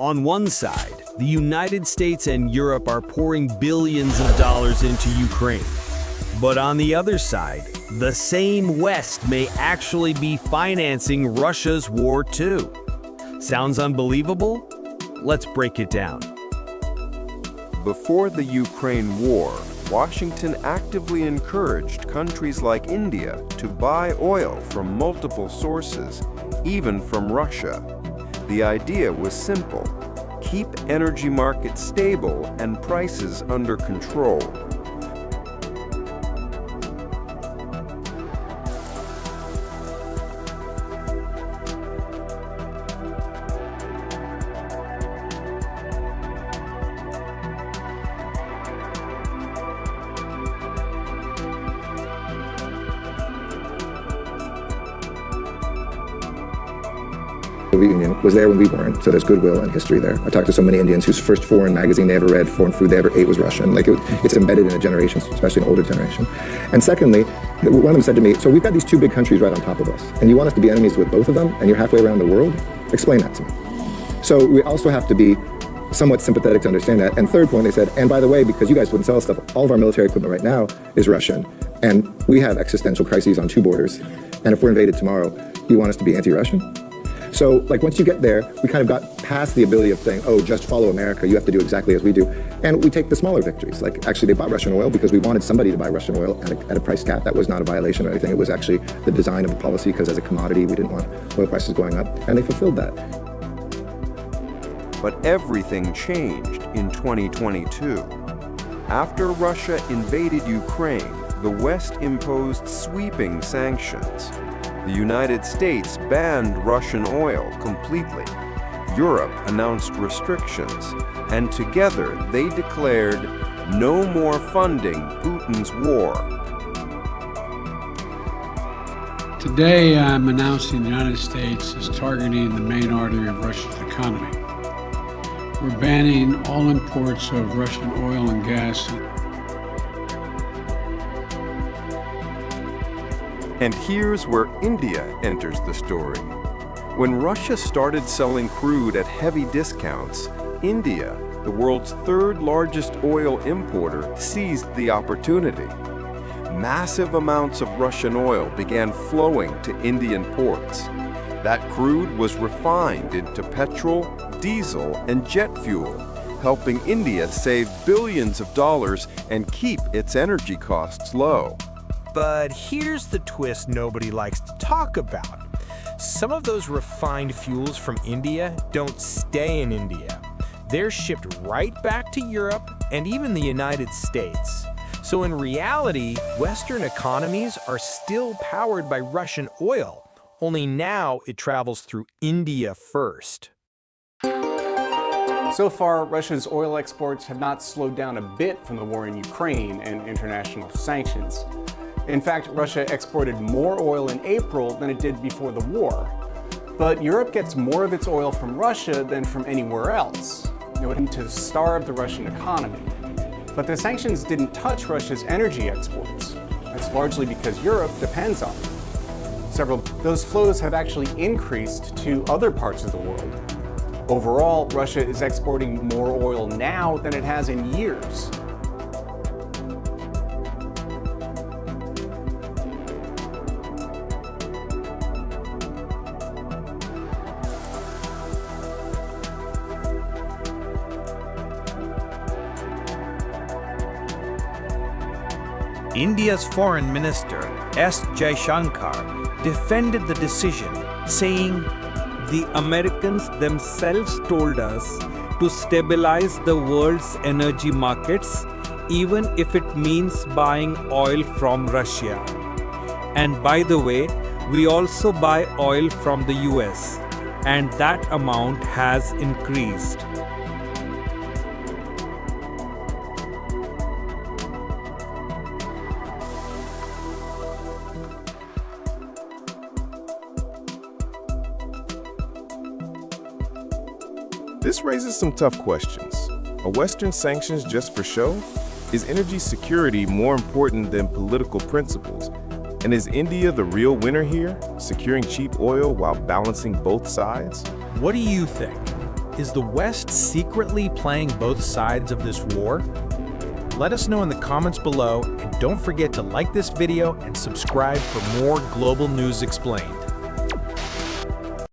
On one side, the United States and Europe are pouring billions of dollars into Ukraine. But on the other side, the same West may actually be financing Russia's war too. Sounds unbelievable? Let's break it down. Before the Ukraine war, Washington actively encouraged countries like India to buy oil from multiple sources, even from Russia. The idea was simple: keep energy markets stable and prices under control. The Soviet Union was there when we weren't, so there's goodwill and history there. I talked to so many Indians whose first foreign magazine they ever read, foreign food they ever ate was Russian. It's embedded in a generation, especially an older generation. And secondly, one of them said to me, so we've got these two big countries right on top of us, and you want us to be enemies with both of them, and you're halfway around the world? Explain that to me. So we also have to be somewhat sympathetic to understand that. And third point, they said, and by the way, because you guys wouldn't sell us stuff, all of our military equipment right now is Russian, and we have existential crises on two borders, and if we're invaded tomorrow, you want us to be anti-Russian? So, once you get there, we kind of got past the ability of saying, oh, just follow America, you have to do exactly as we do. And we take the smaller victories. Actually, they bought Russian oil because we wanted somebody to buy Russian oil at a price cap. That was not a violation or anything. It was actually the design of the policy, because as a commodity, we didn't want oil prices going up. And they fulfilled that. But everything changed in 2022. After Russia invaded Ukraine, the West imposed sweeping sanctions. The United States banned Russian oil completely. Europe announced restrictions, and together they declared no more funding Putin's war. Today I'm announcing the United States is targeting the main artery of Russia's economy. We're banning all imports of Russian oil and gas. And here's where India enters the story. When Russia started selling crude at heavy discounts, India, the world's third largest oil importer, seized the opportunity. Massive amounts of Russian oil began flowing to Indian ports. That crude was refined into petrol, diesel, and jet fuel, helping India save billions of dollars and keep its energy costs low. But here's the twist nobody likes to talk about. Some of those refined fuels from India don't stay in India. They're shipped right back to Europe and even the United States. So in reality, Western economies are still powered by Russian oil, only now it travels through India first. So far, Russia's oil exports have not slowed down a bit from the war in Ukraine and international sanctions. In fact, Russia exported more oil in April than it did before the war. But Europe gets more of its oil from Russia than from anywhere else, to starve the Russian economy. But the sanctions didn't touch Russia's energy exports. That's largely because Europe depends on them. Those flows have actually increased to other parts of the world. Overall, Russia is exporting more oil now than it has in years. India's Foreign Minister S. Jaishankar defended the decision, saying, "The Americans themselves told us to stabilize the world's energy markets, even if it means buying oil from Russia. And by the way, we also buy oil from the US, and that amount has increased." This raises some tough questions. Are Western sanctions just for show? Is energy security more important than political principles? And is India the real winner here, securing cheap oil while balancing both sides? What do you think? Is the West secretly playing both sides of this war? Let us know in the comments below, and don't forget to like this video and subscribe for more global news explained.